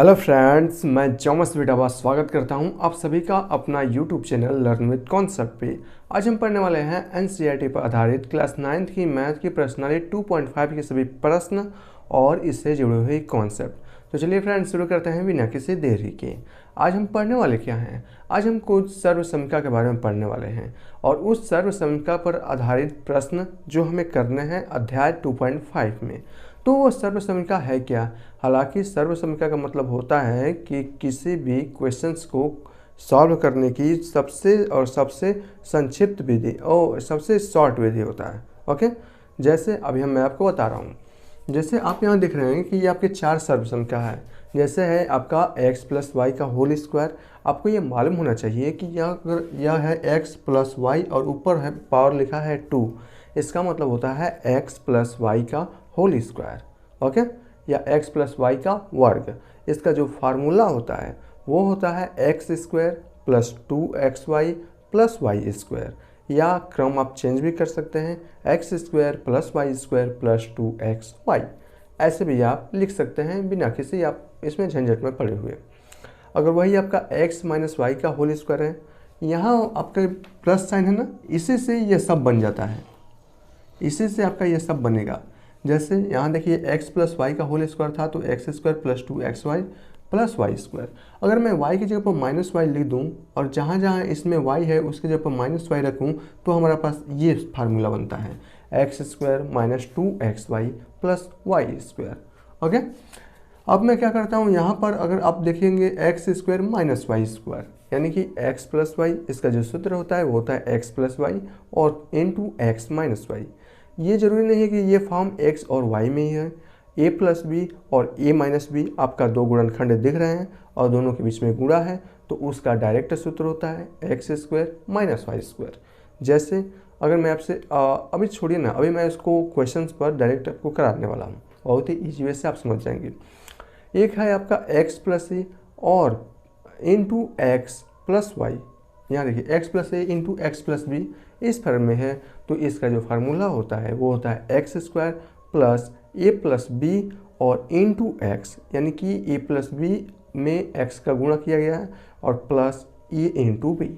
Hello friends, मैं जॉमस विटावा स्वागत करता हूं आप सभी का अपना YouTube channel learn with concept पे। आज हम पढ़ने वाले हैं एनसीईआरटी पर आधारित क्लास 9th की मैथ की प्रश्नावली 2.5 के सभी प्रश्न और इससे जुड़े हुए कॉन्सेप्ट। तो चलिए फ्रेंड्स, शुरू करते हैं बिना किसी देरी के। आज हम पढ़ने वाले क्या हैं? आज हम कुछ सर्वसमिका के बारे में पढ़ने वाले हैं और उस सर्वसमिका पर आधारित प्रश्न जो हमें करने हैं अध्याय 2.5 में। तो वो सर्वसमिका है क्या? हालांकि सर्वसमिका का मतलब होता है कि किसी भी क्वेश्चंस को सॉल्व करने की सबसे संक्षिप्त विधि और सबसे शॉर्ट विधि होता है। ओके, जैसे अभी मैं आपको बता रहा हूँ। जैसे आप यहाँ देख रहे हैं कि ये आपके 4 सर्वसमिका है। जैसे है आपका x प्लस वाई का होल स्क्वायर। आपको ये मालूम होना चाहिए कि यह है x प्लस वाई और ऊपर है पावर लिखा है 2। इसका मतलब होता है x प्लस वाई का होल स्क्वायर, ओके, या x प्लस वाई का वर्ग। इसका जो फार्मूला होता है वो होता है x square plus 2xy plus y square, या क्रम आप चेंज भी कर सकते हैं, x square plus y square plus 2xy। ऐसे भी आप लिख सकते हैं बिना किसी आप इसमें झंझट में पड़े हुए। अगर वही आपका x माइनस वाई का होल स्क्वायर है, यहाँ आपका प्लस साइन है ना, इसी से ये सब बन जाता है, इसी से आपका ये सब बनेगा। जैसे यहाँ देखिए x प्लस वाई का होल स्क्वायर था तो x square plus 2xy plus y square. अगर मैं y की जगह पर माइनस वाई लिख दूँ और जहाँ जहाँ इसमें y है उसकी जगह पर माइनस वाई रखूँ तो हमारे पास ये फार्मूला बनता है x square minus 2xy plus y square. Okay, अब मैं क्या करता हूँ, यहाँ पर अगर आप देखेंगे x square minus y square, यानी कि x प्लस वाई, इसका जो सूत्र होता है वो होता है x प्लस वाई और इंटू एक्स माइनस वाई। ये जरूरी नहीं है कि ये फॉर्म x और y में ही है। a प्लस बी और a माइनस बी आपका दो गुणनखंड दिख रहे हैं और दोनों के बीच में गुणा है तो उसका डायरेक्ट सूत्र होता है x square minus y square. जैसे अगर मैं आपसे अभी छोड़िए ना, अभी मैं इसको क्वेश्चंस पर डायरेक्ट आपको कराने वाला हूँ, बहुत ही ईजी वे से आप समझ जाएंगे। एक है आपका x प्लस ए और इंटू एक्स प्लस वाई। यहाँ देखिए x plus a into x plus b इस फॉर्म में है तो इसका जो फार्मूला होता है वो होता है x square plus a plus B और इंटू एक्स, यानी कि ए प्लस बी में एक्स का गुणा किया गया है और plus a into B.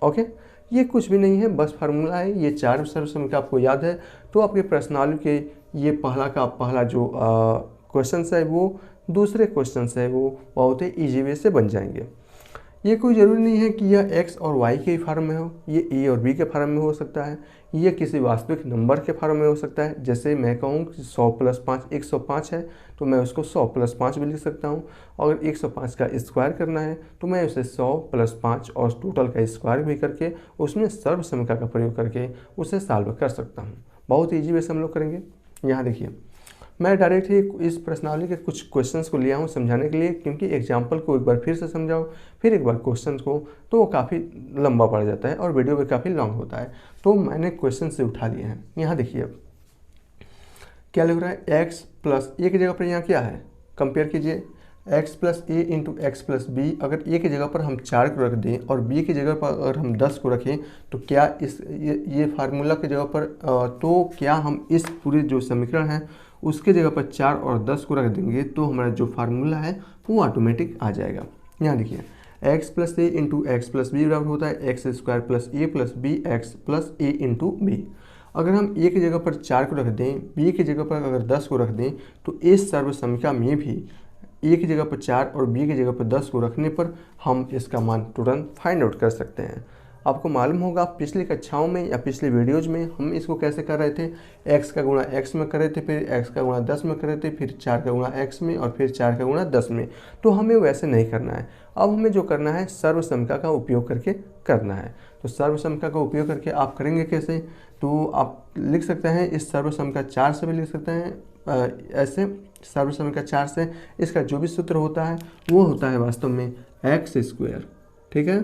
Okay, ये कुछ भी नहीं है, बस फार्मूला है। ये 4 सर्वसमिका आपको याद है तो आपके प्रश्नावली के ये पहला जो क्वेश्चन है वो दूसरे क्वेश्चन है वो बहुत ही ईजी वे से बन जाएंगे। ये कोई ज़रूरी नहीं है कि यह x और y के फॉर्म में हो, ये a और b के फॉर्म में हो सकता है, ये किसी वास्तविक नंबर के फॉर्म में हो सकता है। जैसे मैं कहूँ कि 100 प्लस 5 105 है तो मैं उसको 100 प्लस 5 भी लिख सकता हूँ। अगर 105 का स्क्वायर करना है तो मैं उसे 100 प्लस 5 और टोटल का स्क्वायर भी करके उसमें सर्वसमिका का प्रयोग करके उसे सॉल्व कर सकता हूँ। बहुत ईजी वे से हम लोग करेंगे। यहाँ देखिए, मैं डायरेक्ट ही इस प्रश्नावली के कुछ क्वेश्चंस को लिया हूँ समझाने के लिए, क्योंकि एग्जाम्पल को एक बार फिर से समझाओ फिर एक बार क्वेश्चंस को तो वो काफ़ी लंबा पड़ जाता है और वीडियो भी काफ़ी लॉन्ग होता है। तो मैंने क्वेश्चन से उठा लिए हैं। यहाँ देखिए अब क्या लिख रहा है, x प्लस ए की जगह पर यहाँ क्या है, कंपेयर कीजिए x plus a into x plus B. अगर ए की जगह पर हम 4 को रख दें और b की जगह पर अगर हम 10 को रखें तो क्या ये फार्मूला की जगह पर तो क्या हम इस पूरे जो समीकरण है उसके जगह पर 4 और 10 को रख देंगे तो हमारा जो फार्मूला है वो ऑटोमेटिक आ जाएगा। यहाँ देखिए x plus a into x plus B बराबर होता है x square plus a plus b x plus a into B. अगर हम a की जगह पर 4 को रख दें, b की जगह पर अगर 10 को रख दें तो इस सर्वसमिका में भी a की जगह पर 4 और b की जगह पर 10 को रखने पर हम इसका मान तुरंत फाइंड आउट कर सकते हैं। आपको मालूम होगा पिछली कक्षाओं में या पिछले वीडियोज में हम इसको कैसे कर रहे थे, x का गुणा x में कर रहे थे, फिर x का गुणा 10 में कर रहे थे, फिर 4 का गुणा x में और फिर 4 का गुणा 10 में। तो हमें वैसे नहीं करना है, अब हमें जो करना है सर्वसमिका का उपयोग करके करना है। तो सर्वसमिका का उपयोग करके आप करेंगे कैसे, तो आप लिख सकते हैं इस सर्वसमिका 4 से भी लिख सकते हैं। ऐसे सर्वसमिका 4 से इसका जो भी सूत्र होता है वो होता है वास्तव में एक्स स्क्वायर। ठीक है,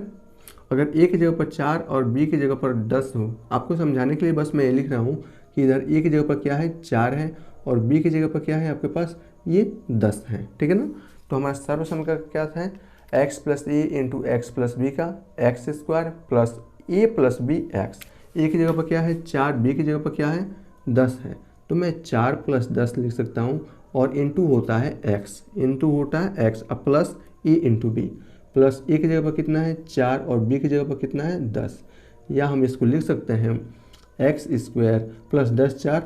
अगर a की जगह पर 4 और b की जगह पर 10 हो, आपको समझाने के लिए बस मैं ये लिख रहा हूँ कि इधर a की जगह पर क्या है 4 है और b की जगह पर क्या है आपके पास ये 10 है। ठीक है ना, तो हमारा सर्वसमिका क्या है x plus a into x plus b का x square plus a plus b x. a की जगह पर क्या है 4, b की जगह पर क्या है 10 है तो मैं 4 प्लस 10 लिख सकता हूँ और इंटू होता है एक्स, इंटू होता है एक्स, अब plus a into B, plus ए की जगह पर कितना है 4 और बी की जगह पर कितना है 10, या हम इसको लिख सकते हैं एक्स स्क्वायर प्लस 10 4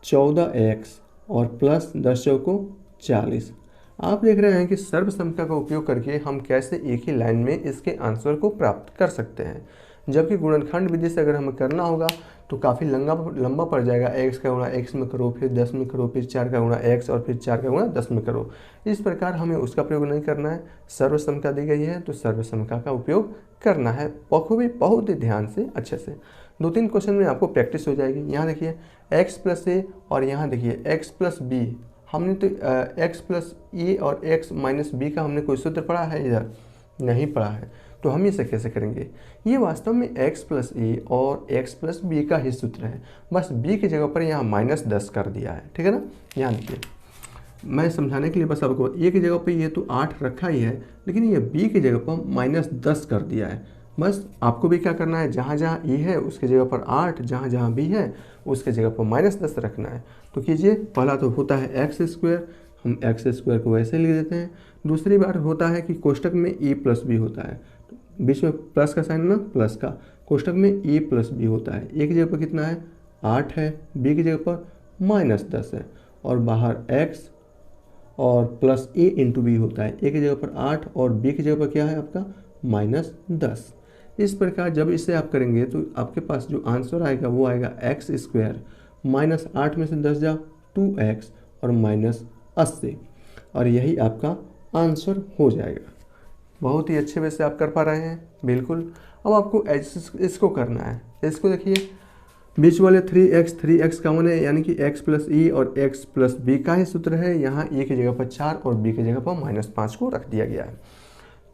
14x और प्लस 10 चौको 40। आप देख रहे हैं कि सर्वसम्मता का उपयोग करके हम कैसे एक ही लाइन में इसके आंसर को प्राप्त कर सकते हैं, जबकि गुणनखंड विधि से अगर हमें करना होगा तो काफ़ी लंबा पड़ जाएगा। x का गुणा x में करो, फिर 10 में करो, फिर 4 का गुणा x और फिर 4 का गुणा 10 में करो। इस प्रकार हमें उसका प्रयोग नहीं करना है। सर्वसम्मता दी गई है तो सर्वसम्मता का उपयोग करना है बखूबी, बहुत ही ध्यान से, अच्छे से। 2-3 क्वेश्चन में आपको प्रैक्टिस हो जाएगी। यहाँ देखिए x प्लस ए और यहाँ देखिए x प्लस बी। हमने तो x प्लस ए और x माइनस बी का हमने कोई सूत्र पढ़ा है इधर? नहीं पढ़ा है। तो हम इसे कैसे करेंगे? ये वास्तव में x प्लस ए और x प्लस बी का ही सूत्र है, बस b की जगह पर यहाँ -10 कर दिया है, ठीक है ना। यहाँ देखिए मैं समझाने के लिए बस आपको a की जगह पर ये तो 8 रखा ही है, लेकिन ये b की जगह पर -10 कर दिया है। बस आपको भी क्या करना है, जहाँ जहाँ e है उसके जगह पर 8, जहाँ जहाँ b है उसके जगह पर -10 रखना है। तो कीजिए, पहला तो होता है एक्स स्क्वायर, हम एक्स स्क्वायर को वैसे लिख देते हैं। दूसरी बार होता है कि कोष्टक में ए प्लस बी होता है, बीच में प्लस का साइन ना, प्लस का, कोष्टक में ए प्लस बी होता है। ए की जगह पर कितना है 8 है, बी की जगह पर -10 है, और बाहर x और प्लस ए इंटू बी होता है। ए की जगह पर 8 और बी की जगह पर क्या है आपका -10। इस प्रकार जब इसे आप करेंगे तो आपके पास जो आंसर आएगा वो आएगा एक्स स्क्वायर -8 में से 10 जाओ 2x और -80, और यही आपका आंसर हो जाएगा। बहुत ही अच्छे वे से आप कर पा रहे हैं, बिल्कुल। अब आपको इसको करना है। इसको देखिए, बीच वाले 3x कॉमन है, यानी कि x प्लस ई और x प्लस बी का ही सूत्र है। यहाँ a की जगह पर 4 और b की जगह पर -5 को रख दिया गया है।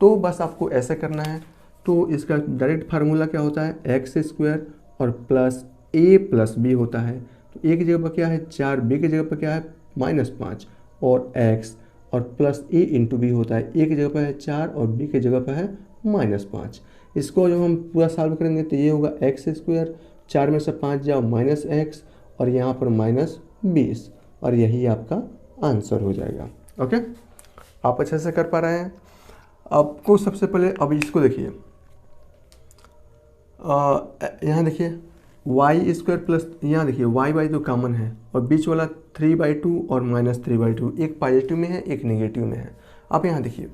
तो बस आपको ऐसे करना है। तो इसका डायरेक्ट फार्मूला क्या होता है, एक्स स्क्वायर और प्लस a प्लस बी होता है। तो a की जगह पर क्या है 4, b की जगह पर क्या है -5 और x और प्लस ए इंटू बी होता है। ए की जगह पर है 4 और बी की जगह पर है -5। इसको जब हम पूरा सॉल्व करेंगे तो ये होगा एक्स स्क्वायर, 4 में से 5 जाओ -x और यहाँ पर -20, और यही आपका आंसर हो जाएगा। ओके, आप अच्छे से कर पा रहे हैं। आपको सबसे पहले अब इसको देखिए, यहाँ देखिए वाई स्क्वायर प्लस, यहाँ देखिए वाई तो कॉमन है, और बीच वाला 3/2 और -3/2, एक पॉजिटिव में है एक नेगेटिव में है। आप यहाँ देखिए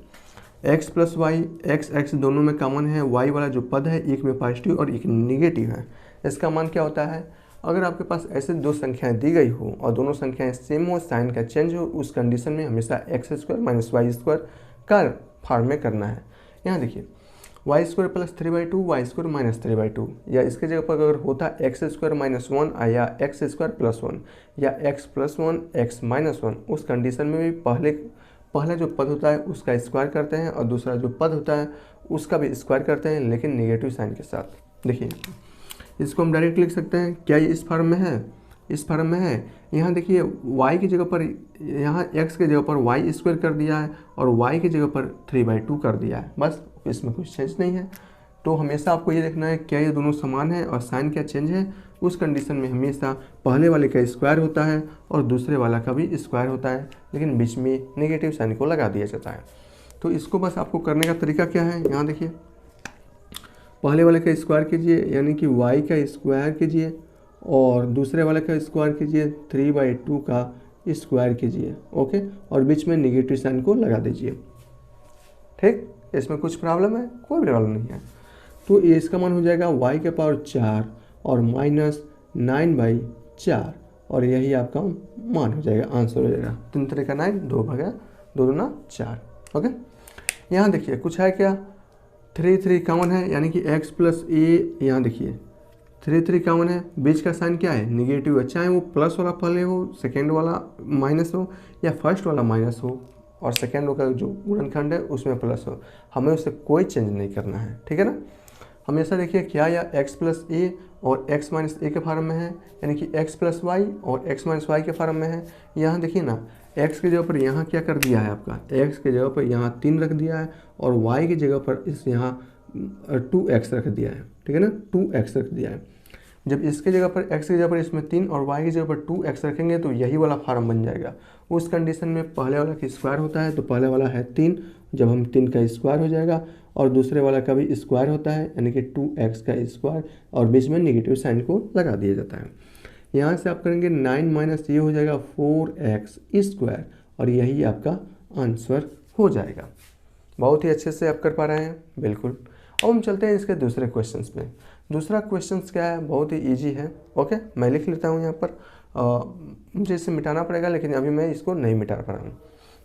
x प्लस वाई, x दोनों में कॉमन है, y वाला जो पद है एक में पॉजिटिव और एक नेगेटिव है। इसका मान क्या होता है, अगर आपके पास ऐसे दो संख्याएं दी गई हो और दोनों संख्याएं सेम हो, साइन का चेंज हो, उस कंडीशन में हमेशा x square minus y square का फॉर्म में करना है। यहाँ देखिए y square plus 3/2, y square minus 3/2, या इसके जगह पर अगर होता एक्स स्क्वायर -1 या एक्स स्क्वायर प्लस 1 या x प्लस 1 x -1, उस कंडीशन में भी पहला जो पद होता है उसका स्क्वायर करते हैं और दूसरा जो पद होता है उसका भी स्क्वायर करते हैं, लेकिन नेगेटिव साइन के साथ। देखिए इसको हम डायरेक्ट लिख सकते हैं, क्या ये इस फॉर्म में है, इस फॉर्म में है। यहाँ देखिए y की जगह पर, यहाँ x की जगह पर वाई स्क्वायर कर दिया है और y की जगह पर 3/2 कर दिया है, बस इसमें कुछ चेंज नहीं है। तो हमेशा आपको ये देखना है क्या ये दोनों समान है और साइन क्या चेंज है। उस कंडीशन में हमेशा पहले वाले का स्क्वायर होता है और दूसरे वाला का भी स्क्वायर होता है, लेकिन बीच में नेगेटिव साइन को लगा दिया जाता है। तो इसको बस आपको करने का तरीका क्या है, यहाँ देखिए पहले वाले का स्क्वायर कीजिए, यानी कि y का स्क्वायर कीजिए, और दूसरे वाले का स्क्वायर कीजिए, 3/2 का स्क्वायर कीजिए। ओके, और बीच में नेगेटिव साइन को लगा दीजिए। ठीक, इसमें कुछ प्रॉब्लम है? कोई प्रॉब्लम नहीं है। तो ये इसका मान हो जाएगा y के पावर 4 और -9/4, और यही आपका मान हो जाएगा, आंसर हो जाएगा 3 3 का 9, 2 भागा 2 दूना 4। ओके, यहाँ देखिए कुछ है क्या, 3 कॉमन है, यानी कि x प्लस ए, यहाँ देखिए 3 कॉमन है, बीच का साइन क्या है निगेटिव है, चाहे वो प्लस वाला पहले हो, सेकेंड वाला माइनस हो, या फर्स्ट वाला माइनस हो और सेकेंड का जो गुणनखंड है उसमें प्लस हो, हमें उससे कोई चेंज नहीं करना है। ठीक है ना। हमेशा देखिए क्या या x प्लस ए और x माइनस ए के फॉर्म में है, यानी कि x प्लस वाई और x माइनस वाई के फॉर्म में है। यहाँ देखिए ना x की जगह पर यहाँ क्या कर दिया है आपका, x की जगह पर यहाँ 3 रख दिया है और y की जगह पर इस यहाँ 2x रख दिया है। ठीक है ना, 2x रख दिया है। जब इसके जगह पर x की जगह पर इसमें 3 और y की जगह पर 2x रखेंगे तो यही वाला फार्म बन जाएगा। उस कंडीशन में पहले वाला का स्क्वायर होता है, तो पहले वाला है 3, जब हम 3 का स्क्वायर हो जाएगा, और दूसरे वाला का भी स्क्वायर होता है यानी कि 2x का स्क्वायर, और बीच में निगेटिव साइन को लगा दिया जाता है। यहाँ से आप करेंगे 9 माइनस ये हो जाएगा 4x स्क्वायर, और यही आपका आंसर हो जाएगा। बहुत ही अच्छे से आप कर पा रहे हैं, बिल्कुल। अब हम चलते हैं इसके दूसरे क्वेश्चंस में। दूसरा क्वेश्चंस क्या है, बहुत ही इजी है। ओके, मैं लिख लेता हूँ यहाँ पर, मुझे इसे मिटाना पड़ेगा लेकिन अभी मैं इसको नहीं मिटा पा रहा हूँ।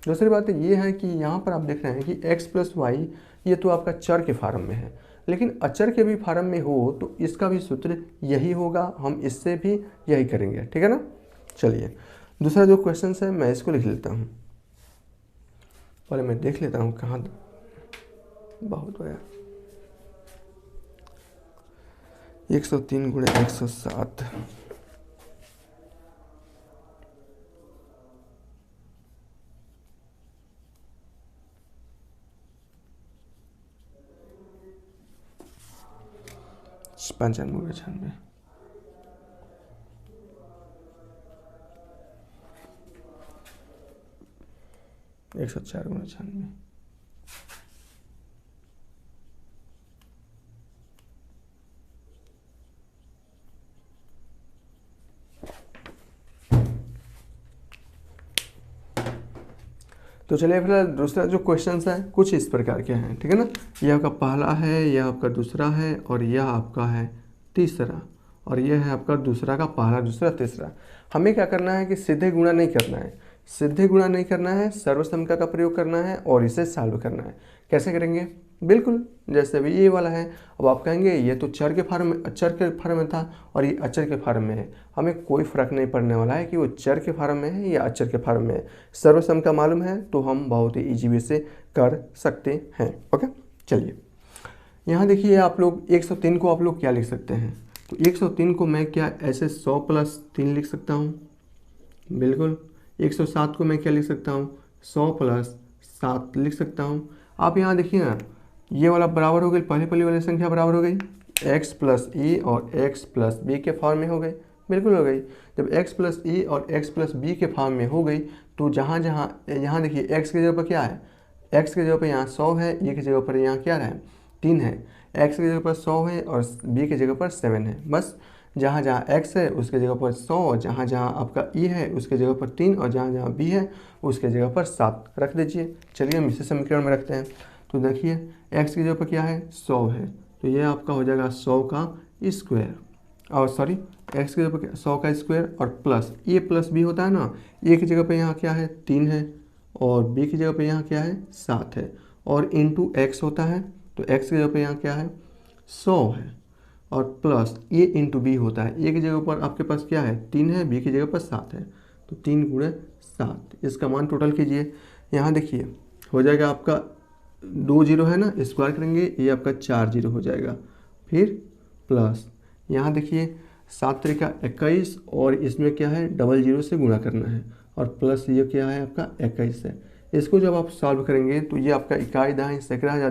दूसरी बात ये है कि यहाँ पर आप देख रहे हैं कि x प्लस वाई ये तो आपका चर के फार्म में है, लेकिन अचर के भी फार्म में हो तो इसका भी सूत्र यही होगा, हम इससे भी यही करेंगे, ठीक है ना। चलिए दूसरा जो क्वेश्चन है मैं इसको लिख लेता हूँ, पहले मैं देख लेता हूँ कहाँ, बहुत बढ़िया, 103 गुणे 107, पंचानवे गुणे 96, 104 गुणे 96। तो चलिए फिलहाल दूसरा जो क्वेश्चन है कुछ इस प्रकार के हैं, ठीक है ना। यह आपका पहला है, यह आपका दूसरा है, और यह आपका है तीसरा, और यह है आपका दूसरा का पहला, दूसरा, तीसरा। हमें क्या करना है कि सीधे गुणा नहीं करना है, सीधे गुणा नहीं करना है, सर्वसम्मिका का प्रयोग करना है और इसे सॉल्व करना है। कैसे करेंगे, बिल्कुल जैसे भी ये वाला है। अब आप कहेंगे ये तो चर के फार्म में, अचर के फार्म में था और ये अचर के फार्म में है, हमें कोई फ़र्क नहीं पड़ने वाला है कि वो चर के फार्म में है या अचर के फार्म में है। सर्वसम्मिका मालूम है तो हम बहुत ही ईजी वे से कर सकते हैं। ओके, चलिए यहाँ देखिए आप लोग 103 को आप लोग क्या लिख सकते हैं, तो 103 को मैं क्या ऐसे 100 प्लस 3 लिख सकता हूँ, बिल्कुल। 107 को मैं क्या लिख सकता हूँ, 100 प्लस 7 लिख सकता हूँ। आप यहाँ देखिए ना, ये वाला बराबर हो गई, पहली वाली संख्या बराबर हो गई x प्लस ई और x प्लस बी के फॉर्म में हो गई, बिल्कुल हो गई। जब x प्लस ई और x प्लस बी के फॉर्म में हो गई तो जहाँ यहाँ देखिए x की जगह पर क्या है, x की जगह पर यहाँ 100 है, e की जगह पर यहाँ क्या है 3 है, x की जगह पर 100 है और b की जगह पर 7 है। बस जहाँ जहाँ x है उसके जगह पर 100, और जहाँ जहाँ आपका e है उसके जगह पर 3, और जहाँ जहाँ b है उसके जगह पर 7 रख दीजिए। चलिए हम इसे समीकरण में रखते हैं। तो देखिए x की जगह पर क्या है 100 है, तो ये आपका हो जाएगा 100 का स्क्वायर, और सॉरी x की जगह पर 100 का स्क्वायर और प्लस a प्लस b होता है ना, a की जगह पर यहाँ क्या है 3 है और b की जगह पर यहाँ क्या है 7 है, और इंटू x होता है, तो x की जगह पर यहाँ क्या है 100 है, और प्लस a इंटू बी होता है, a की जगह पर आपके पास क्या है 3 है, b की जगह पर 7 है, तो 3 गुणे 7, इसका मान टोटल कीजिए। यहाँ देखिए हो जाएगा आपका 2 जीरो है ना, स्क्वायर करेंगे ये आपका 4 जीरो हो जाएगा, फिर प्लस यहाँ देखिए 7 तरीका 21, और इसमें क्या है डबल जीरो से गुणा करना है, और प्लस ये क्या है आपका 21 है। इसको जब आप सॉल्व करेंगे तो ये आपका इकाई दहाई सैकड़ा हज़ार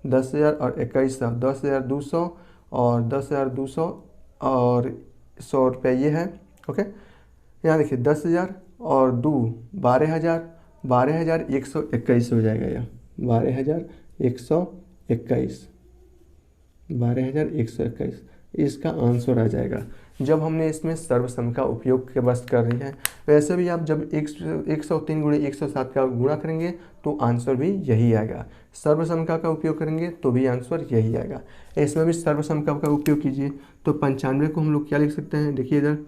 10,000 और 21 10,200 और 10,200 और 100 रुपये ये है। ओके, यहाँ देखिए 10,000 और 2 12,000, 12,121 हो जाएगा, यह 12,121, 12,121 इसका आंसर आ जाएगा। जब हमने इसमें सर्वसम्मिका उपयोग के बस कर रही है, वैसे भी आप जब 103 गुणे 107 का गुणा करेंगे तो आंसर भी यही आएगा, सर्वसम्मिका का उपयोग करेंगे तो भी आंसर यही आएगा। इसमें भी सर्वसम्मिका का उपयोग कीजिए, तो 95 को हम लोग क्या लिख सकते हैं, देखिए इधर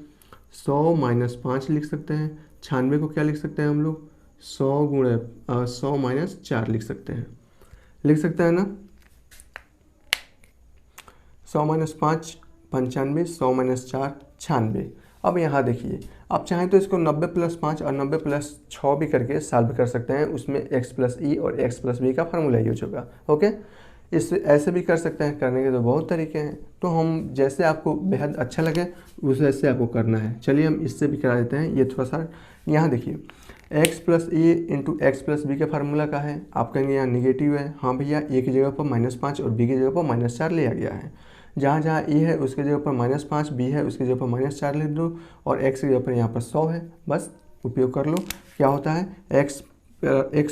100 माइनस 5 लिख सकते हैं, 96 को क्या लिख सकते हैं हम लोग 100 गुणे 100 माइनस 4 लिख सकते हैं, लिख सकते हैं ना, 100 माइनस 5 95, 100 माइनस 4 96। अब यहाँ देखिए आप चाहें तो इसको 90 प्लस 5 और 90 प्लस 6 भी करके सॉल्व कर सकते हैं, उसमें x प्लस ई और x प्लस बी का फार्मूला यूज होगा। ओके, इससे ऐसे भी कर सकते हैं, करने के तो बहुत तरीके हैं, तो हम जैसे आपको बेहद अच्छा लगे उस वैसे आपको करना है। चलिए हम इससे भी करा देते हैं, ये थोड़ा सा यहाँ देखिए x plus a into x plus B के फार्मूला का है, आप कहेंगे यहाँ निगेटिव है, हाँ भैया a की जगह पर -5 और b की जगह पर -4 लिया गया है। जहाँ जहाँ ए है उसके जगह पर -5, बी है उसके जगह पर -4 लिख दो और एक्स की जगह पर यहाँ पर 100 है, बस उपयोग कर लो। क्या होता है x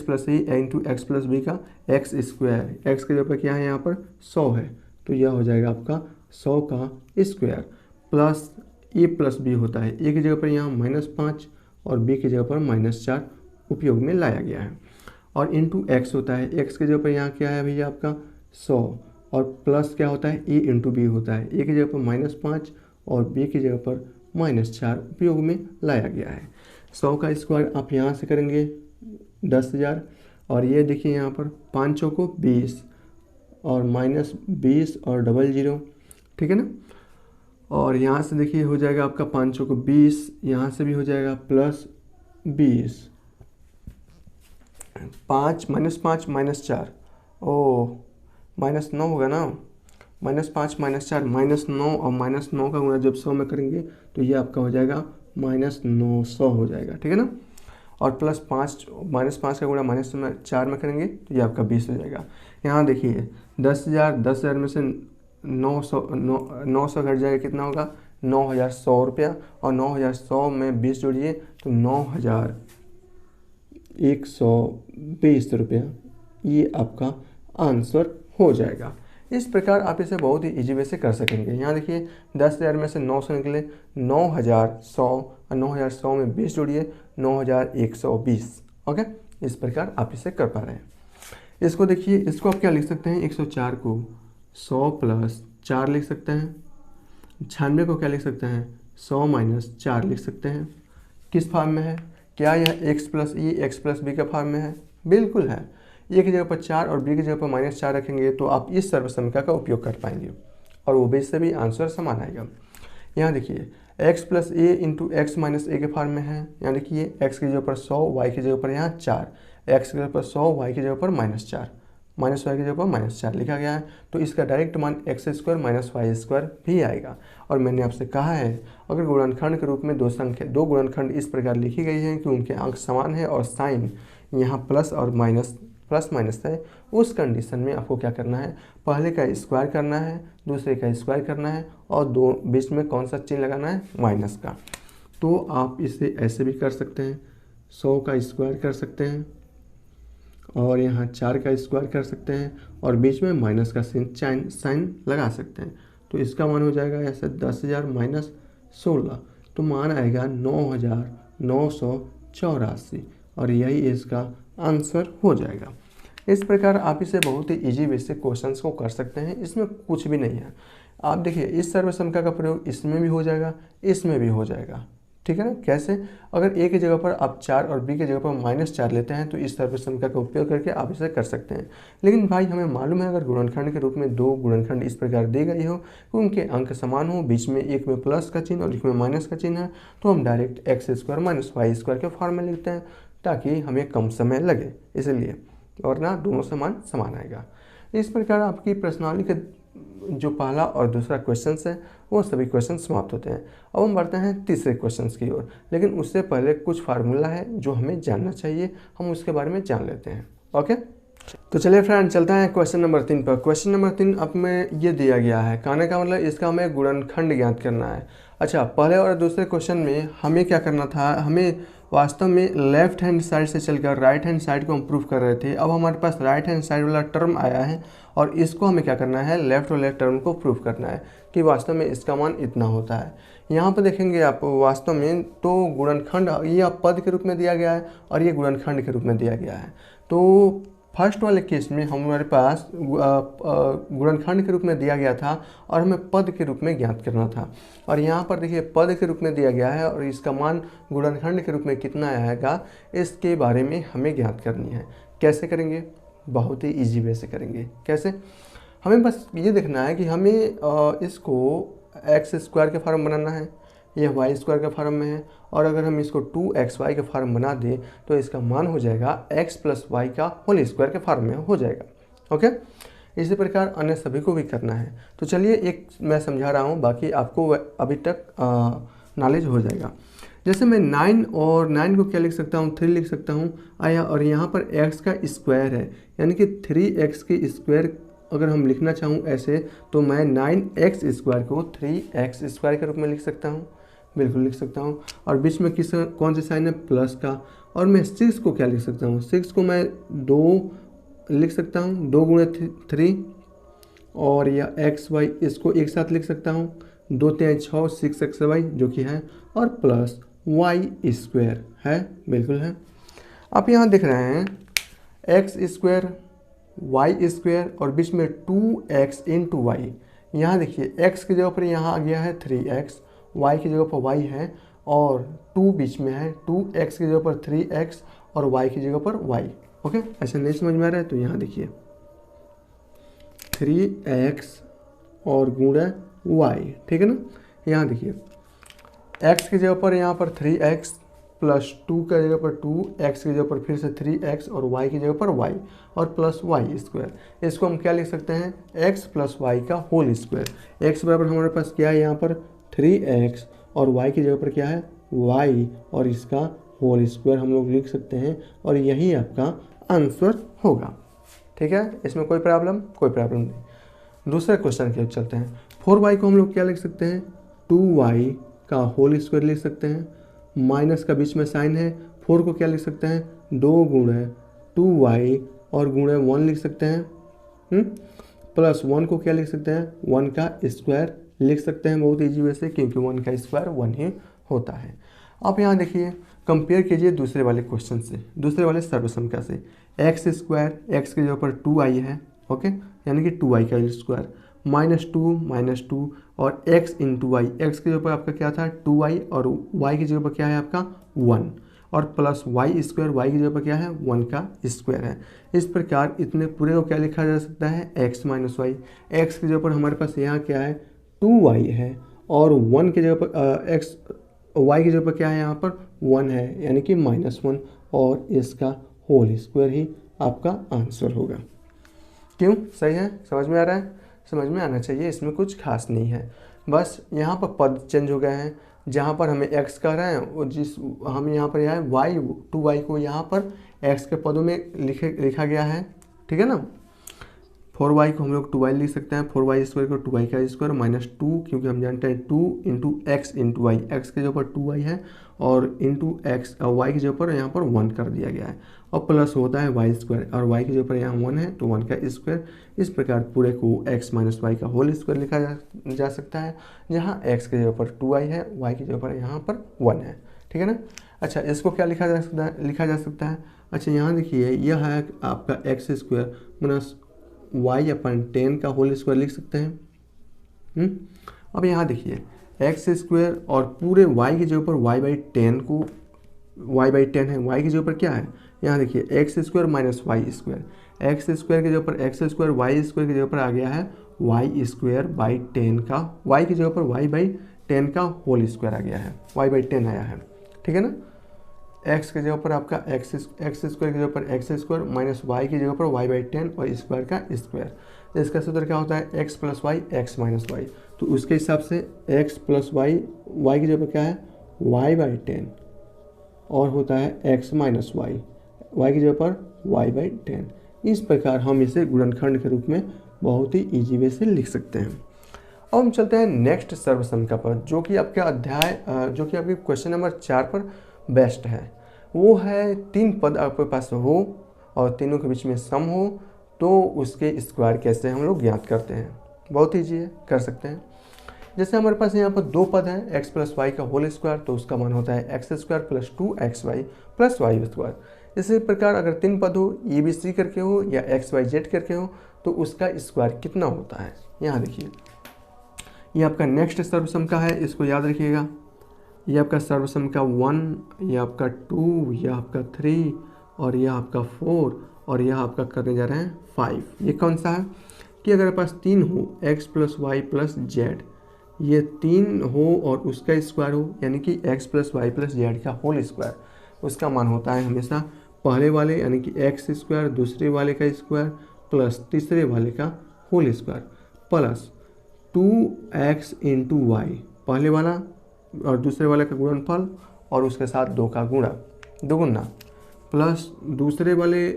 plus a into x plus b का एक्स स्क्वायर, एक्स की जगह पर क्या है यहाँ पर 100 है, तो यह हो जाएगा आपका 100 का square plus a plus B होता है, ए की जगह पर यहाँ -5 और बी की जगह पर -4 उपयोग में लाया गया है, और इंटू एक्स होता है, एक्स की जगह पर यहाँ क्या है भैया आपका 100 और प्लस क्या होता है ए इंटू बी होता है, ए की जगह पर -5 और बी की जगह पर -4 उपयोग में लाया गया है। 100 का स्क्वायर आप यहाँ से करेंगे 10,000 और ये देखिए यहाँ पर 5 चौको 20 और -20 और 00, ठीक है ना। और यहाँ से देखिए हो जाएगा आपका 5 चौको 20, यहाँ से भी हो जाएगा प्लस 20, 5 -5 -4, ओ -9 होगा ना, -5 -4 -9 और -9 का गुणा जब 100 में करेंगे तो ये आपका हो जाएगा -900 हो जाएगा, ठीक है ना। और प्लस 5 -5 का गुणा -4 में करेंगे तो ये आपका 20 हो जाएगा। यहाँ देखिए 10,000 में से 900 घट जाएगा, कितना होगा 9,100 रुपया, और 9,100 में 20 जोड़िए तो 9,120 रुपया, ये आपका आंसर हो जाएगा। इस प्रकार आप इसे बहुत ही इजी वे से कर सकेंगे। यहाँ देखिए 10,000 में से 900 निकले 9,100 और 9,100 में 20 जोड़िए 9,120। ओके, इस प्रकार आप इसे कर पा रहे हैं। इसको देखिए, इसको आप क्या लिख सकते हैं, 104 को 100 प्लस 4 लिख सकते हैं, 96 को क्या लिख सकते हैं 100 माइनस 4 लिख सकते हैं। किस फॉर्म में है, क्या यह x प्लस ई एक्स प्लस बी का फॉर्म में है, बिल्कुल है। ए की जगह पर 4 और बी की जगह पर -4 रखेंगे तो आप इस सर्वसमीकरण का उपयोग कर पाएंगे और वो भी इससे भी आंसर समान आएगा। यहाँ देखिए x plus a into x minus ए के फॉर्म में है। यहाँ देखिए x की जगह पर 100, y की जगह पर यहाँ 4, x की जगह पर 100, y की जगह पर -4, माइनस वाई की जगह पर -4 लिखा गया है, तो इसका डायरेक्ट मान x square minus y square भी आएगा। और मैंने आपसे कहा है अगर गुणनखंड के रूप में दो गुणनखंड इस प्रकार लिखी गई है कि उनके अंक समान है और साइन यहाँ प्लस माइनस है, उस कंडीशन में आपको क्या करना है, पहले का स्क्वायर करना है, दूसरे का स्क्वायर करना है और दो बीच में कौन सा चिन्ह लगाना है, माइनस का। तो आप इसे ऐसे भी कर सकते हैं, 100 का स्क्वायर कर सकते हैं और यहाँ 4 का स्क्वायर कर सकते हैं और बीच में माइनस का साइन लगा सकते हैं। तो इसका मान हो जाएगा ऐसे 10,000 माइनस 16, तो मान आएगा 9,984 और यही इसका आंसर हो जाएगा। इस प्रकार आप इसे बहुत ही इजी वे से क्वेश्चंस को कर सकते हैं, इसमें कुछ भी नहीं है। आप देखिए इस सर्वसंख्या का प्रयोग इसमें भी हो जाएगा, इसमें भी हो जाएगा, ठीक है ना। कैसे, अगर ए की जगह पर आप 4 और बी की जगह पर -4 लेते हैं तो इस सर्वसंख्या का उपयोग करके आप इसे कर सकते हैं। लेकिन भाई हमें मालूम है अगर गुणनखंड के रूप में दो गुणनखंड इस प्रकार दी गई हो कि उनके अंक समान हो, बीच में एक में प्लस का चिन्ह और एक में माइनस का चिन्ह है, तो हम direct x square minus y square के फॉर्म में लिखते हैं ताकि हमें कम समय लगे, इसलिए, और ना दोनों समान आएगा। इस प्रकार आपकी प्रश्नावली के जो पहला और दूसरा क्वेश्चंस है वो सभी क्वेश्चन समाप्त होते हैं। अब हम बढ़ते हैं तीसरे क्वेश्चंस की ओर, लेकिन उससे पहले कुछ फार्मूला है जो हमें जानना चाहिए, हम उसके बारे में जान लेते हैं। ओके, तो चलिए फ्रेंड चलते हैं क्वेश्चन नंबर 3 पर। क्वेश्चन नंबर 3 अब में ये दिया गया है, कहने का मतलब इसका हमें गुणनखंड ज्ञात करना है। अच्छा, पहले और दूसरे क्वेश्चन में हमें क्या करना था, हमें वास्तव में लेफ्ट हैंड साइड से चलकर राइट हैंड साइड को हम प्रूफ कर रहे थे। अब हमारे पास राइट हैंड साइड वाला टर्म आया है और इसको हमें क्या करना है, लेफ्ट और लेफ्ट टर्म को प्रूफ करना है कि वास्तव में इसका मान इतना होता है। यहाँ पर देखेंगे आप वास्तव में तो गुणनखंड ये पद के रूप में दिया गया है और ये गुणनखंड के रूप में दिया गया है। तो फर्स्ट वाले केस में हमारे पास गुणनखंड के रूप में दिया गया था और हमें पद के रूप में ज्ञात करना था, और यहाँ पर देखिए पद के रूप में दिया गया है और इसका मान गुणनखंड के रूप में कितना आएगा इसके बारे में हमें ज्ञात करनी है। कैसे करेंगे, बहुत ही इजी वे से करेंगे। कैसे, हमें बस ये देखना है कि हमें इसको एक्स स्क्वायर के फॉर्म बनाना है, यह वाई स्क्वायर के फॉर्म में है, और अगर हम इसको 2xy के फॉर्म बना दें तो इसका मान हो जाएगा x प्लस वाई का होल स्क्वायर के फॉर्म में हो जाएगा। ओके, इसी प्रकार अन्य सभी को भी करना है। तो चलिए एक मैं समझा रहा हूँ, बाकी आपको अभी तक नॉलेज हो जाएगा। जैसे मैं 9 और 9 को क्या लिख सकता हूँ, 3 लिख सकता हूँ आया, और यहाँ पर x का स्क्वायर है यानी कि 3x के स्क्वायर अगर हम लिखना चाहूँ ऐसे तो मैं 9x² को 3x² के रूप में लिख सकता हूँ, बिल्कुल लिख सकता हूँ। और बीच में कौन सा साइन है, प्लस का। और मैं 6 को क्या लिख सकता हूँ, 6 को मैं 2 लिख सकता हूँ, 2 गुणे 3, और या XY इसको एक साथ लिख सकता हूँ, 2 3 6 6XY जो कि है, और प्लस y² है, बिल्कुल है। आप यहाँ देख रहे हैं x² y² और बीच में 2x इंटू वाई। यहाँ देखिए x की जगह पर यहाँ आ गया है 3x, y की जगह पर y है, और 2 बीच में है, 2x की जगह पर 3x और y की जगह पर y। ओके, ऐसा नहीं समझ में आ रहा है तो यहाँ देखिए 3x और गुणा y, ठीक है ना। यहाँ देखिए x की जगह पर यहाँ पर 3x प्लस 2 की जगह पर 2x की जगह पर फिर से 3x और y की जगह पर y और प्लस y²। इसको हम क्या लिख सकते हैं, x प्लस y का होल स्क्वायर। x बराबर हमारे पास क्या है यहाँ पर 3x और y की जगह पर क्या है y और इसका होल स्क्वायर हम लोग लिख सकते हैं, और यही आपका आंसर होगा। ठीक है, इसमें कोई प्रॉब्लम नहीं। दूसरे क्वेश्चन की ओर चलते हैं। 4y को हम लोग क्या लिख सकते हैं, 2y का होल स्क्वायर लिख सकते हैं, माइनस का बीच में साइन है। 4 को क्या लिख सकते हैं, 2 गुणे 2y और गुणे 1 लिख सकते हैं, प्लस 1 को क्या लिख सकते हैं, 1 का स्क्वायर लिख सकते हैं बहुत ईजी वे से, क्योंकि 1 का स्क्वायर 1 ही होता है। आप यहाँ देखिए कंपेयर कीजिए दूसरे वाले क्वेश्चन से, दूसरे वाले सर्वसंख्या से। x² x की जगह पर 2i है, ओके, यानी कि 2i का स्क्वायर, -2 और x इंटू वाई। एक्स की जगह पर आपका क्या था 2i और y की जगह पर क्या है आपका 1, और प्लस y² y की जगह पर क्या है 1 का स्क्वायर है। इस प्रकार इतने पूरे को क्या लिखा जा सकता है, x माइनस वाई। एक्स की जगह पर हमारे पास यहाँ क्या है 2y है, और 1 की जगह पर x y की जगह पर क्या है यहाँ पर 1 है, यानी कि -1, और इसका होल स्क्वायर ही आपका आंसर होगा। क्यों, सही है, समझ में आ रहा है, समझ में आना चाहिए, इसमें कुछ खास नहीं है। बस यहाँ पर पद चेंज हो गए हैं, जहाँ पर हमें x कह रहे हैं और हम यहाँ पर यहाँ y 2y को यहाँ पर x के पदों में लिखा गया है, ठीक है ना। 4y को हम लोग 2y लिख सकते हैं, 4y² को 2y का स्क्वायर -2, क्योंकि हम जानते हैं 2 into x into y. X की जगह पर 2y है और इंटू x y की जगह पर यहाँ पर 1 कर दिया गया है, और प्लस होता है y² और y की जगह पर यहाँ 1 है तो 1 का स्क्वायर। इस प्रकार पूरे को x माइनस वाई का होल स्क्वायर लिखा जा सकता है, जहाँ x की जगह पर 2y है, y की जगह पर यहाँ पर 1 है, ठीक है ना। अच्छा, इसको क्या लिखा जा सकता है। अच्छा, यहाँ देखिए यह है आपका x² माइनस y/10 का होल स्क्वायर लिख सकते हैं। अब यहाँ देखिए x² और पूरे y की जगह पर y/10 को y/10 है, y की जगह पर क्या है, यहाँ देखिए x² माइनस y², x² की जगह पर x² y² की जगह पर आ गया है y²/10 का, y की जगह पर y/10 का होल स्क्वायर आ गया है, y/10 आया है, ठीक है ना। x की जगह पर आपका x² की जगह पर x² माइनस y की जगह पर y/10 और स्क्वायर का स्क्वायर। इसका सूत्र क्या होता है, x plus y x minus y. तो उसके हिसाब से x प्लस वाई, y की जगह पर क्या है y/10 और होता है x माइनस वाई, y की जगह पर y/10। इस प्रकार हम इसे गुणनखंड के रूप में बहुत ही ईजी वे से लिख सकते हैं। अब हम चलते हैं नेक्स्ट सर्वसंख्या पर, जो कि आपके जो कि आपके क्वेश्चन नंबर 4 पर बेस्ट है। वो है 3 पद आपके पास हो और तीनों के बीच में सम हो, तो उसके स्क्वायर कैसे हम लोग ज्ञात करते हैं। बहुत ईजी है, कर सकते हैं। जैसे हमारे पास यहाँ पर 2 पद है x प्लस वाई का होल स्क्वायर, तो उसका मान होता है x² plus 2xy plus y²। इसी प्रकार अगर 3 पद हो, ए बी सी करके हो या xyz करके हो, तो उसका स्क्वायर कितना होता है। यहाँ देखिए ये आपका नेक्स्ट सर्वसंख्या है, इसको याद रखिएगा। ये आपका सर्वसंख्या 1, ये आपका 2, यह आपका 3 और यह आपका 4 और यह आपका करने जा रहे हैं 5। ये कौन सा है कि अगर पास 3 हो x plus Y plus z, ये 3 हो और उसका स्क्वायर हो, यानी कि x plus Y plus Z का होल स्क्वायर, उसका मान होता है हमेशा पहले वाले यानी कि x², दूसरे वाले का स्क्वायर प्लस तीसरे वाले का whole square plus 2x into y, पहले वाला और दूसरे वाले का गुणनफल और उसके साथ 2 का गुणा, दोगुना, प्लस दूसरे वाले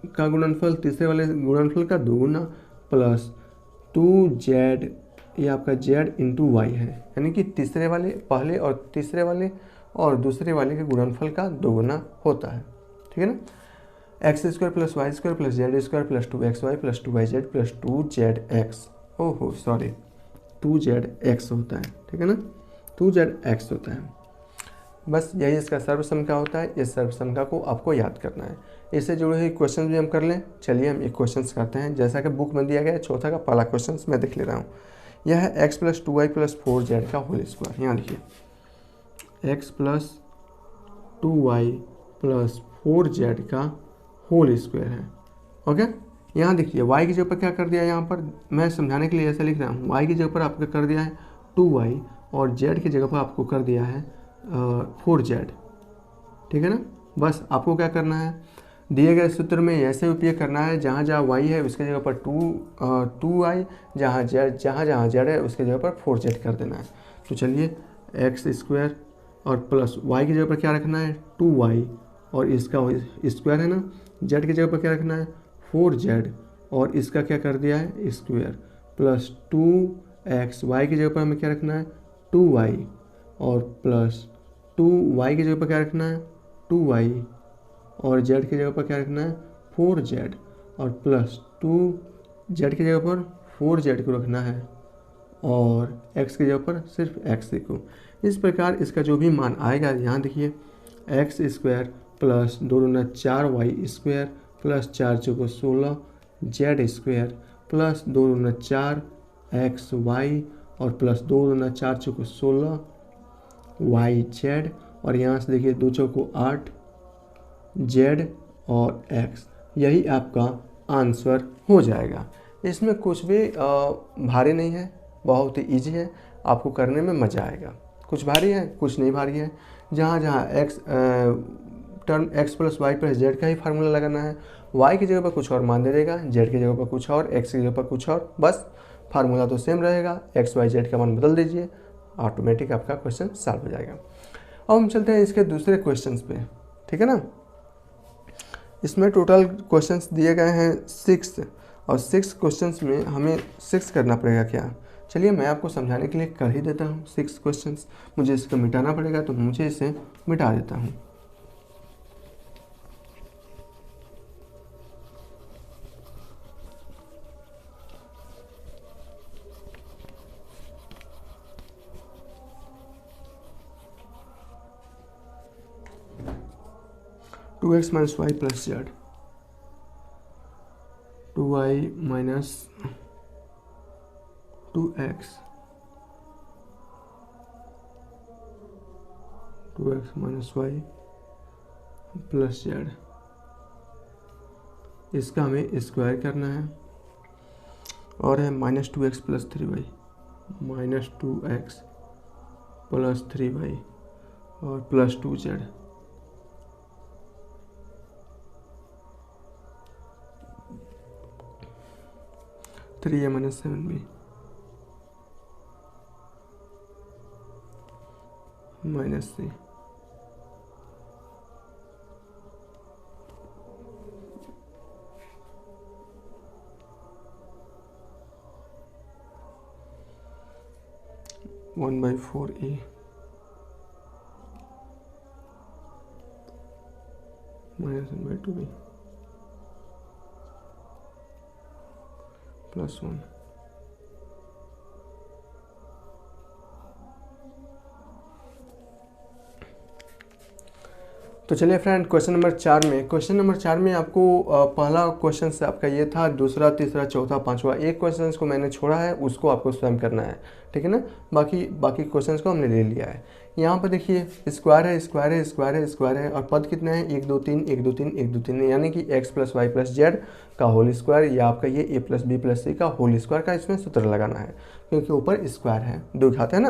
का गुणनफल तीसरे वाले गुणनफल का दोगुना प्लस 2z, ये आपका z इंटू वाई है, यानी कि तीसरे वाले पहले और तीसरे वाले और दूसरे वाले के गुणनफल का दोगुना होता है। ठीक है ना। X square plus y square plus Z square plus 2xy plus 2yz plus 2zx, ओहो सॉरी 2zx होता है। ठीक है ना, 2zx होता है। बस यही इसका सर्वसंख्या होता है। इस सर्वसंख्या को आपको याद करना है। इससे जुड़े हुए क्वेश्चन भी हम कर लें। चलिए हम एक क्वेश्चन करते हैं, जैसा कि बुक में दिया गया है। चौथा का पहला क्वेश्चन मैं देख ले रहा हूँ। यह है x plus 2y plus 4z का होल स्क्वायर। यहाँ लिखिए x plus 2y plus 4z का होल स्क्वायर है। ओके, यहाँ देखिए y की जगह पर क्या कर दिया है, यहाँ पर मैं समझाने के लिए ऐसा लिख रहा हूँ। y की जगह पर आपको कर दिया है 2y और z की जगह पर आपको कर दिया है 4z। ठीक है ना। बस आपको क्या करना है, दिए गए सूत्र में ऐसे उपयोग करना है, जहाँ जहाँ y है उसके जगह पर 2y, जहाँ z है उसके जगह पर 4z कर देना है। तो चलिए एक्स स्क्वायर और प्लस y की जगह पर क्या रखना है 2y और इसका स्क्वायर है ना, z की जगह पर क्या रखना है 4z और इसका क्या कर दिया है स्क्वायर प्लस 2x, y की जगह पर हमें क्या रखना है 2y और प्लस 2y की जगह पर क्या रखना है 2y और z की जगह पर क्या रखना है 4z और प्लस 2z की जगह पर 4z को रखना है और x की जगह पर सिर्फ x को। इस प्रकार इसका जो भी मान आएगा, यहाँ देखिए एक्स स्क्वायर प्लस 2 दूना 4y स्क्वायर प्लस 4 चौको 16 z स्क्वायर प्लस 2 दूना 4xy और प्लस 2 दूना 4 चौको 16 yz और यहाँ से देखिए 2 चौको 8 z और x। यही आपका आंसर हो जाएगा। इसमें कुछ भी भारी नहीं है, बहुत ही इजी है, आपको करने में मज़ा आएगा। कुछ भारी है कुछ नहीं भारी है। जहाँ जहाँ term x plus Y plus Z का ही फार्मूला लगाना है, y की जगह पर कुछ और मान दे देगा, z की जगह पर कुछ और, x की जगह पर कुछ और, बस फार्मूला तो सेम रहेगा। x y z का मान बदल दीजिए, ऑटोमेटिक आपका क्वेश्चन सॉल्व हो जाएगा। अब हम चलते हैं इसके दूसरे क्वेश्चन पे। ठीक है ना। इसमें टोटल क्वेश्चंस दिए गए हैं 6 और 6 क्वेश्चंस में हमें 6 करना पड़ेगा क्या। चलिए मैं आपको समझाने के लिए कर ही देता हूँ 6 क्वेश्चंस। मुझे इसको मिटाना पड़ेगा तो मुझे इसे मिटा देता हूँ। Two x minus y plus z, 2y minus 2x, 2x minus y plus z, इसका हमें स्क्वायर करना है और है minus 2x plus 3y, minus 2x plus 3y और plus 2z। Three A minus 7b minus c, one by 4a minus 1 by 2b plus 1। तो चलिए friend question number 4 में आपको पहला क्वेश्चन से आपका ये था, दूसरा तीसरा चौथा पांचवा, एक क्वेश्चन को मैंने छोड़ा है उसको आपको स्वयं करना है। ठीक है ना। बाकी क्वेश्चन को हमने ले लिया है। यहाँ पर देखिए स्क्वायर है और पद कितने हैं 1 2 3 1 2 3 1 2 3, यानी कि x plus Y plus Z का होल स्क्वायर या आपका ये a plus b plus c का होल स्क्वायर का इसमें सूत्र लगाना है, क्योंकि ऊपर स्क्वायर है, दो घात है ना।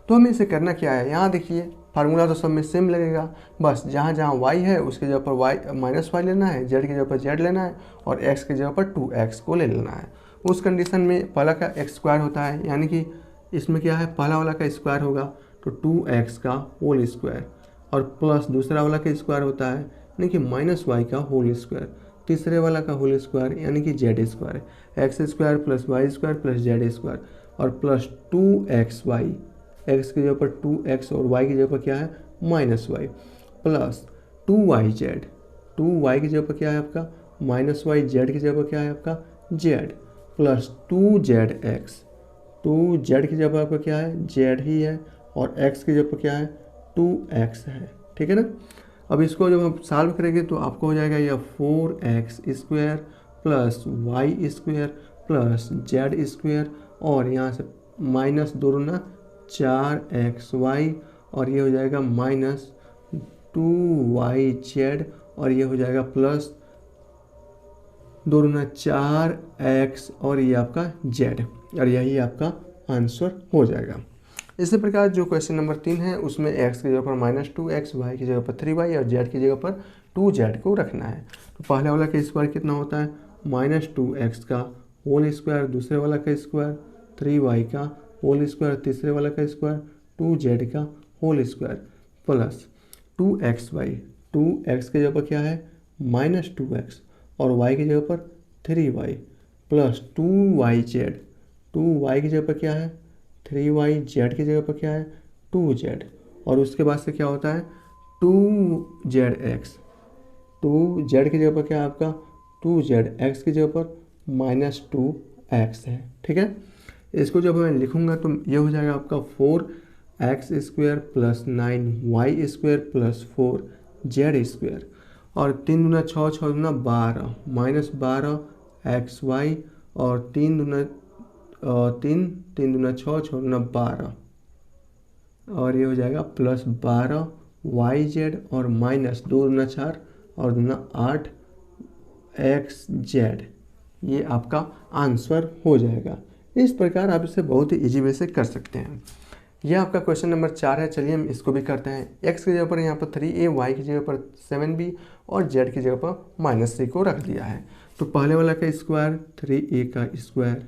तो हमें इसे करना क्या है, यहाँ देखिए फार्मूला तो सब में सेम लगेगा, बस जहाँ जहाँ y है उसके जगह पर y माइनस वाई लेना है, z की जगह पर z लेना है और x की जगह पर 2x को ले लेना है। उस कंडीशन में पहला का x स्क्वायर होता है, यानी कि इसमें क्या है पहला वाला का स्क्वायर होगा तो 2x का होल स्क्वायर और प्लस दूसरा वाला का स्क्वायर होता है, यानी कि माइनस वाई का होल स्क्वायर, तीसरे वाला का होल स्क्वायर यानी कि z square, x square plus y square plus Z square और प्लस 2xy, एक्स की जगह पर 2x और y की जगह पर क्या है -y, प्लस 2yz, 2y की जगह पर क्या है आपका -y, z की जगह पर क्या है आपका z, प्लस 2zx, 2z की जगह पर आपका क्या है z ही है और x की जगह पर क्या है 2x है। ठीक है ना। अब इसको जब हम सॉल्व करेंगे तो आपको हो जाएगा यह 4x square plus y square plus Z square और यहाँ से माइनस 2 दूना 4xy और ये हो जाएगा -2yz और ये हो जाएगा प्लस 2 दूना 4x और ये आपका z और यही आपका आंसर हो जाएगा। इसी प्रकार जो क्वेश्चन नंबर 3 है उसमें x की जगह पर -2x, y की जगह पर 3y और z की जगह पर 2z को रखना है। तो पहले वाला का स्क्वायर कितना होता है -2x का होल स्क्वायर, दूसरे वाला का स्क्वायर 3y का होल स्क्वायर, तीसरे वाला का स्क्वायर 2z का whole square plus 2xy, 2x की जगह पर क्या है -2x और y की जगह पर 3y प्लस 2yz, 2y की जगह पर क्या है 3y, z की जगह पर क्या है 2z और उसके बाद से क्या होता है 2zx, 2z की जगह पर क्या है आपका 2z, x की जगह पर -2x है। ठीक है। इसको जब मैं लिखूंगा तो ये हो जाएगा आपका 4x square plus 9y square plus 4z square और 3 दूना 6, 6 दूना 12 -12xy और 3 दूना 6, 6 दूना 12 और ये हो जाएगा प्लस 12yz और माइनस 2 दूना 4 और दूना 8xz, ये आपका आंसर हो जाएगा। इस प्रकार आप इसे बहुत ही इजी वे से कर सकते हैं। यह आपका क्वेश्चन नंबर 4 है। चलिए हम इसको भी करते हैं। x की जगह पर यहाँ पर 3a, y की जगह पर 7b और z की जगह पर -3 को रख दिया है। तो पहले वाला का स्क्वायर 3a का स्क्वायर,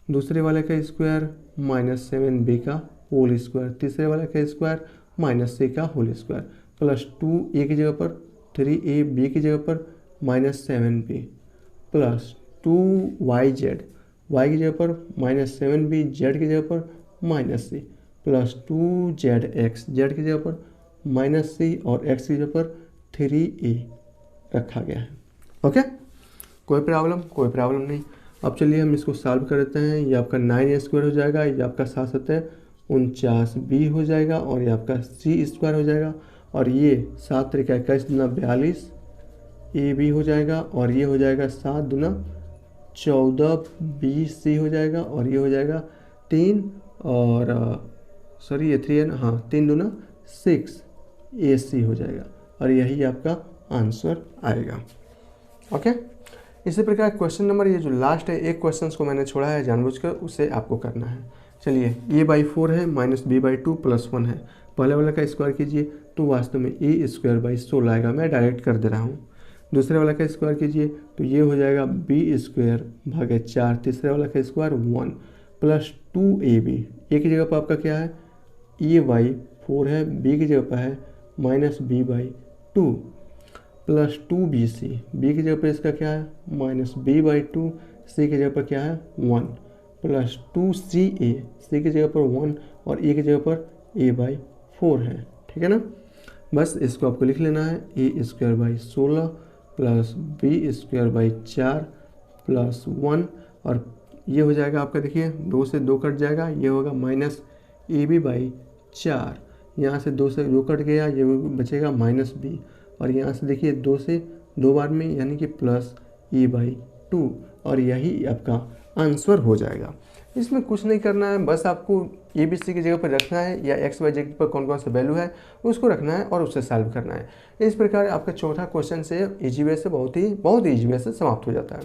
दूसरे वाले का स्क्वायर -7b का होल स्क्वायर, तीसरे वाले का स्क्वायर -3 का होल स्क्वायर प्लस 2a की जगह पर 3a, b की जगह पर -7b प्लस 2yz, y की जगह पर -7b, z की जगह पर -c प्लस 2zx, z की जगह पर -c और x की जगह पर 3a रखा गया है। ओके, कोई प्रॉब्लम नहीं। अब चलिए हम इसको सॉल्व कर देते हैं। ये आपका 9a स्क्वायर हो जाएगा, ये आपका 7 49b हो जाएगा और ये आपका c स्क्वायर हो जाएगा और ये 7 तरीका 21 दूना 42 ab हो जाएगा और ये हो जाएगा 7 दूना 14 bc हो जाएगा और ये हो जाएगा 3 और सॉरी ये 3 है ना, हाँ 3 दूना 6 ac हो जाएगा और यही आपका आंसर आएगा। ओके, इसी प्रकार क्वेश्चन नंबर ये जो लास्ट है, एक क्वेश्चन को मैंने छोड़ा है जानबूझकर, उसे आपको करना है। चलिए a/4 है -b/2 + 1 है। पहले वाला का स्क्वायर कीजिए तो वास्तव में a² 16 आएगा, मैं डायरेक्ट कर दे रहा हूँ। दूसरे वाला का स्क्वायर कीजिए तो ये हो जाएगा b² 4, तीसरे वाला का स्क्वायर 1 प्लस 2ab, a की जगह पर आपका क्या है a/4 है, b की जगह पर है -b/2 प्लस 2bc, b की जगह पर इसका क्या है -b/2, c की जगह पर क्या है 1 प्लस 2ca, c की जगह पर 1 और a की जगह पर a/4 है। ठीक है ना। बस इसको आपको लिख लेना है a² 16 प्लस b² 4 प्लस 1 और ये हो जाएगा आपका, देखिए 2 से 2 कट जाएगा, ये होगा -ab/4, यहाँ से 2 से 2 कट गया, ये बचेगा -b और यहाँ से देखिए 2 से 2 बार में यानी कि प्लस a/2 और यही आपका आंसर हो जाएगा। इसमें कुछ नहीं करना है, बस आपको ABC की जगह पर रखना है या x, y, z पर कौन कौन सा वैल्यू है उसको रखना है और उससे सॉल्व करना है। इस प्रकार आपका चौथा क्वेश्चन से इजी वे से बहुत ईजी वे से समाप्त हो जाता है।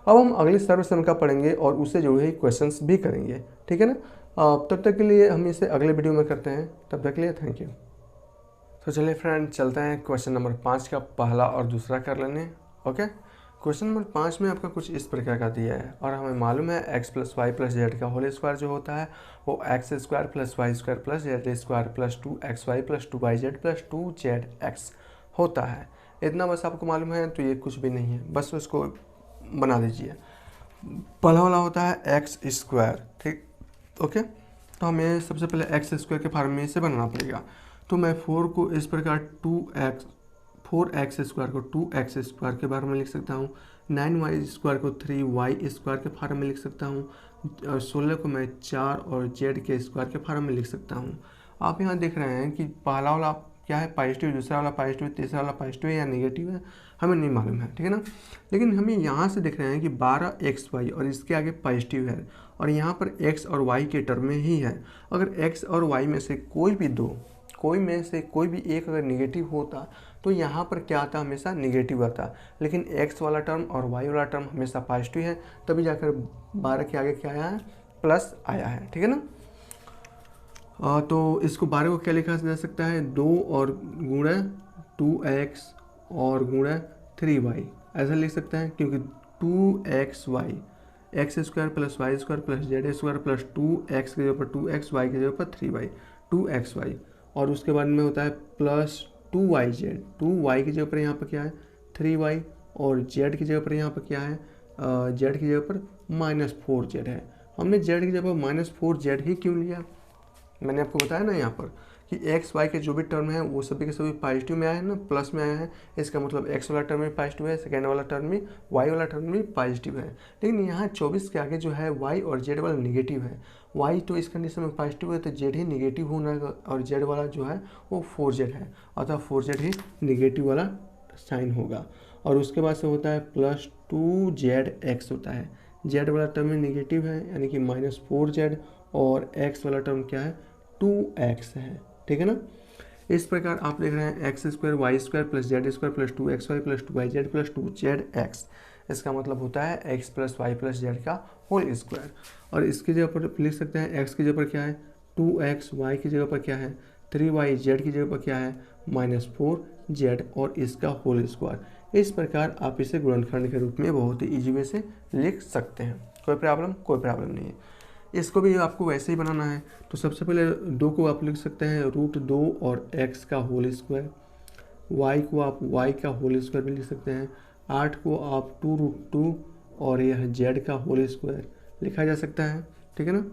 अब हम अगले सर्वसम का पढ़ेंगे और उससे जुड़े हुए क्वेश्चंस भी करेंगे। ठीक है ना। तब तक के लिए हम इसे अगले वीडियो में करते हैं। तब तक के लिए थैंक यू। तो चलिए फ्रेंड चलते हैं क्वेश्चन नंबर 5 का पहला और दूसरा कर लेने। ओके, क्वेश्चन नंबर 5 में आपका कुछ इस प्रकार का दिया है और हमें मालूम है x + y + z का होल स्क्वायर जो होता है वो x² + y² + z² + 2xy + 2yz + 2zx होता है। इतना बस आपको मालूम है तो ये कुछ भी नहीं है, बस उसको बना दीजिए। पहला वाला होता है एक्स स्क्वायर, ठीक, ओके। तो हमें सबसे पहले एक्स स्क्वायर के फॉर्म में से बनाना पड़ेगा। तो मैं 4 को इस प्रकार 4x स्क्वायर को 2x स्क्वायर के बारे में लिख सकता हूँ, 9y स्क्वायर को 3y स्क्वायर के फॉर्म में लिख सकता हूँ, और 16 को मैं 4 और z के स्क्वायर के फॉर्म में लिख सकता हूँ। आप यहाँ देख रहे हैं कि पहला वाला क्या है पॉजिटिव, दूसरा वाला पॉजिटिव, तीसरा वाला पॉजिटिव है या नेगेटिव है, हमें नहीं मालूम है, ठीक है ना। लेकिन हमें यहाँ से देख रहे हैं कि 12xy और इसके आगे पॉजिटिव है, और यहाँ पर x और y के टर्म में ही है। अगर x और y में से कोई भी एक अगर निगेटिव होता तो यहाँ पर क्या आता, हमेशा निगेटिव आता। लेकिन x वाला टर्म और y वाला टर्म हमेशा पॉजिटिव है, तभी जाकर 12 के आगे क्या आया है, प्लस आया है, ठीक है ना। तो इसको 12 को क्या लिखा जा सकता है, 2 और गुणा 2x और गुणा 3y, ऐसा लिख सकते हैं, क्योंकि 2xy x square plus y square plus Z square plus 2x के जगह पर 2x, y के जगह पर 3y, 2xy, और उसके बाद में होता है प्लस 2yz, 2y की जगह पर यहाँ पर क्या है 3y, और z की जगह पर यहाँ पर क्या है, z की जगह पर -4z है। हमने z की जगह पर -4z ही क्यों लिया, मैंने आपको बताया ना यहाँ पर कि एक्स वाई के जो भी टर्म है वो सभी के सभी पॉजिटिव में आए हैं ना, प्लस में आया है। इसका मतलब एक्स वाला टर्म भी पॉजिटिव है, सेकेंड वाला टर्म भी, वाई वाला टर्म भी पॉजिटिव है। लेकिन यहाँ 24 के आगे जो है वाई और जेड वाला निगेटिव है। वाई तो इस कंडीशन में पॉजिटिव है तो जेड ही निगेटिव होना है, और जेड वाला जो है वो 4z है, अतः 4z ही निगेटिव वाला साइन होगा। और उसके बाद से होता है प्लस 2zx होता है, जेड वाला टर्म में निगेटिव है यानी कि -4z, और x वाला टर्म क्या है 2x है, ठीक है ना। इस प्रकार आप देख रहे हैं x square Y square plus Z square plus 2xy plus 2yz plus 2zx, इसका मतलब होता है x plus Y plus Z का होल स्क्वायर। और इसकी जगह पर लिख सकते हैं x की जगह पर क्या है 2x, y की जगह पर क्या है 3y, z की जगह पर क्या है -4z और इसका होल स्क्वायर। इस प्रकार आप इसे गुणनखंड के रूप में बहुत ही ईजी वे से लिख सकते हैं, कोई प्रॉब्लम नहीं है। इसको भी आपको वैसे ही बनाना है, तो सबसे पहले 2 को आप लिख सकते हैं √2 और x का होल स्क्वायर, y को आप y का होल स्क्वायर भी लिख सकते हैं, 8 को आप 2√2 और यह z का होल स्क्वायर लिखा जा सकता है, ठीक है ना,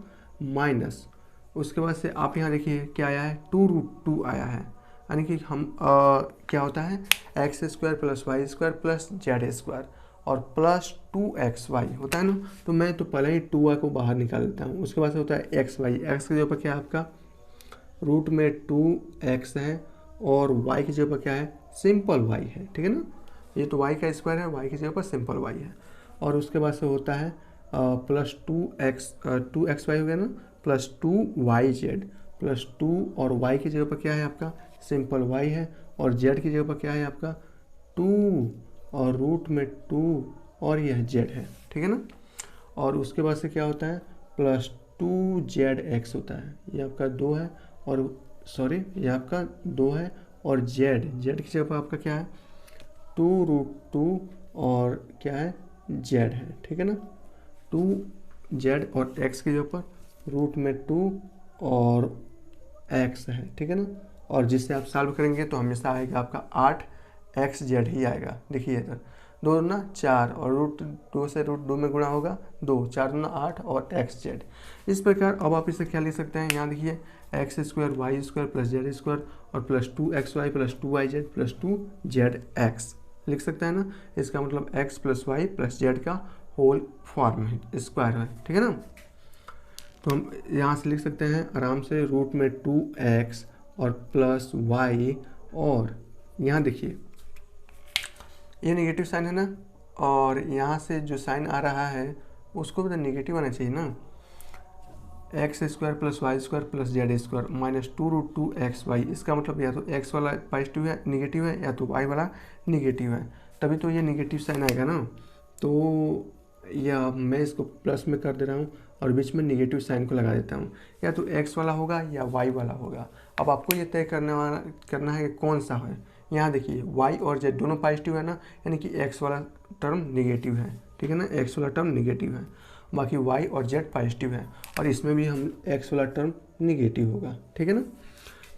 माइनस उसके बाद से आप यहाँ देखिए क्या आया है 2√2 आया है, यानी कि हम क्या होता है x square plus y square plus Z square और प्लस 2xy होता है ना। तो मैं तो पहले ही 2y को बाहर निकाल देता हूँ। उसके बाद से होता है xy, x की जगह पर क्या है आपका रूट में 2x है, और y की जगह पर क्या है सिंपल y है, ठीक है ना। ये तो y का स्क्वायर है, y की जगह पर सिंपल y है। और उसके बाद से होता है प्लस 2xy हो गया ना, प्लस 2yz प्लस 2, और y की जगह पर क्या है आपका सिंपल y है, और z की जगह पर क्या है आपका 2 और रूट में 2 और यह z है, ठीक है ना। और उसके बाद से क्या होता है प्लस 2zx होता है, ये आपका 2 है, और सॉरी ये आपका 2 है, और z की जगह पर आपका क्या है 2√2 और क्या है z है, ठीक है ना। 2z और x की जगह पर रूट में 2 और x है, ठीक है ना। और जिससे आप सॉल्व करेंगे तो हमेशा आएगा आपका 8xz ही आएगा। देखिए इधर 2 दूना 4 और √2 से √2 में गुणा होगा 2, 4 दूना 8 और xz। इस प्रकार अब आप इसे क्या लिख सकते हैं, यहाँ देखिए X square Y square plus Z square और plus 2xy plus 2yz plus 2zx लिख सकते हैं ना। इसका मतलब x plus Y plus Z का होल फॉर्म है, स्क्वायर है, ठीक है ना। तो हम यहाँ से लिख सकते हैं आराम से रूट में 2x और प्लस y, और यहाँ देखिए ये नेगेटिव साइन है ना, और यहाँ से जो साइन आ रहा है उसको भी तो नेगेटिव आना चाहिए ना। X square plus y square plus Z square minus 2√2xy, इसका मतलब या तो x वाला पॉजिटिव है निगेटिव है, या तो y वाला निगेटिव है, तभी तो ये नेगेटिव साइन आएगा ना। तो या मैं इसको प्लस में कर दे रहा हूँ और बीच में नेगेटिव साइन को लगा देता हूँ, या तो x वाला होगा या y वाला होगा। अब आपको ये तय करना है कि कौन सा है। यहाँ देखिए y और z दोनों पॉजिटिव है ना, यानी कि x वाला टर्म नेगेटिव है, ठीक है ना, x वाला टर्म नेगेटिव है, बाकी y और z पॉजिटिव है, और इसमें भी हम x वाला टर्म नेगेटिव होगा, ठीक है ना।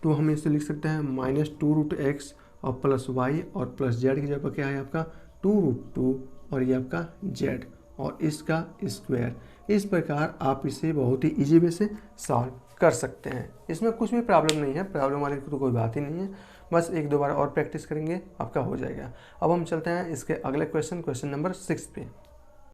तो हम इसे लिख सकते हैं -2√x और प्लस वाई और प्लस जेड की जगह पर क्या है आपका 2√2 और ये आपका जेड और इसका स्क्वायर। इस प्रकार आप इसे बहुत ही इजी वे से सॉल्व कर सकते हैं। इसमें कुछ भी प्रॉब्लम नहीं है, प्रॉब्लम वाली तो कोई बात ही नहीं है, बस एक दो बार और प्रैक्टिस करेंगे आपका हो जाएगा। अब हम चलते हैं इसके अगले क्वेश्चन नंबर 6 पे।